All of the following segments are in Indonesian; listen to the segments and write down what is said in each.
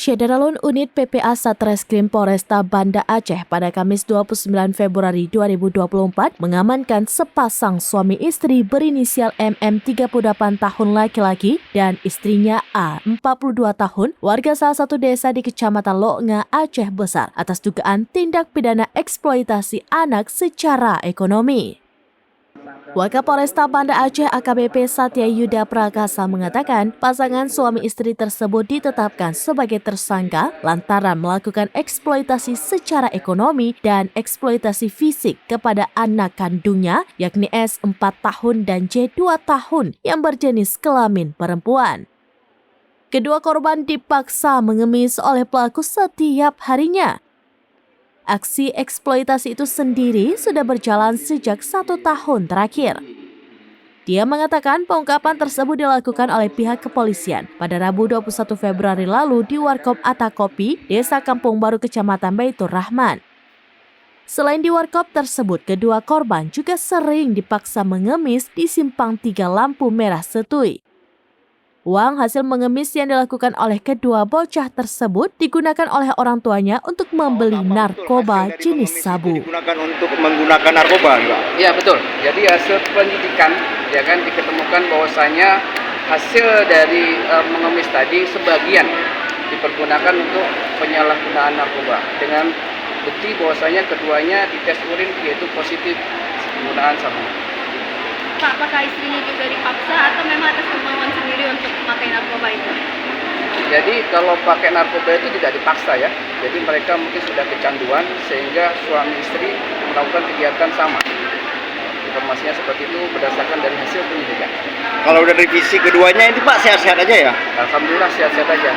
Syederalun Unit PPA Satreskrim Polresta Banda Aceh pada Kamis 29 Februari 2024 mengamankan sepasang suami istri berinisial MM 38 tahun laki-laki dan istrinya A 42 tahun warga salah satu desa di Kecamatan Loknga, Aceh Besar atas dugaan tindak pidana eksploitasi anak secara ekonomi. Wakapolresta Banda Aceh AKBP Satya Yuda Prakasa mengatakan pasangan suami istri tersebut ditetapkan sebagai tersangka lantaran melakukan eksploitasi secara ekonomi dan eksploitasi fisik kepada anak kandungnya yakni S 4 tahun dan J 2 tahun yang berjenis kelamin perempuan. Kedua korban dipaksa mengemis oleh pelaku setiap harinya. Aksi eksploitasi itu sendiri sudah berjalan sejak 1 tahun terakhir. Dia mengatakan pengungkapan tersebut dilakukan oleh pihak kepolisian pada Rabu 21 Februari lalu di Warkop Atakopi, Desa Kampung Baru, Kecamatan Baitur Rahman. Selain di warkop tersebut, kedua korban juga sering dipaksa mengemis di Simpang 3 Lampu Merah Setui. Uang hasil mengemis yang dilakukan oleh kedua bocah tersebut digunakan oleh orang tuanya untuk membeli narkoba jenis sabu. Digunakan untuk menggunakan narkoba, enggak? Iya betul. Jadi hasil penyidikan, ya kan, diketemukan bahwasanya hasil dari mengemis tadi sebagian dipergunakan untuk penyalahgunaan narkoba dengan bukti bahwasanya keduanya dites urin yaitu positif penggunaan sabu. Pak, apakah istrinya juga dipaksa atau memang atas kemauan sendiri untuk memakai narkoba itu? Jadi kalau pakai narkoba itu tidak dipaksa ya. Jadi mereka mungkin sudah kecanduan sehingga suami istri melakukan kegiatan sama. Informasinya seperti itu berdasarkan dari hasil penyidikan. Kalau dari visi keduanya itu Pak sehat-sehat aja ya? Alhamdulillah sehat-sehat aja.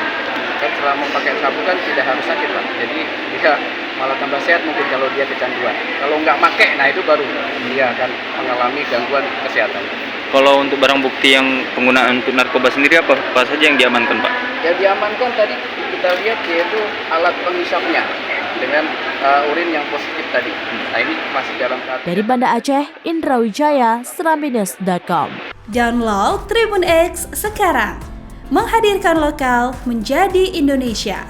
Kan selama pakai sabu kan tidak harus sakit Pak. Jadi dia malah tambah sehat mungkin kalau dia kecanduan. Kalau nggak pakai, nah itu baru dia akan mengalami gangguan kesehatan. Kalau untuk barang bukti yang penggunaan untuk narkoba sendiri apa saja yang diamankan Pak? Yang diamankan tadi kita lihat yaitu alat penghisapnya dengan urin yang positif tadi. Nah ini masih dalam tahap. Dari Banda Aceh, Indra Wijaya, Serambinews.com. Download Tribun X sekarang, menghadirkan lokal menjadi Indonesia.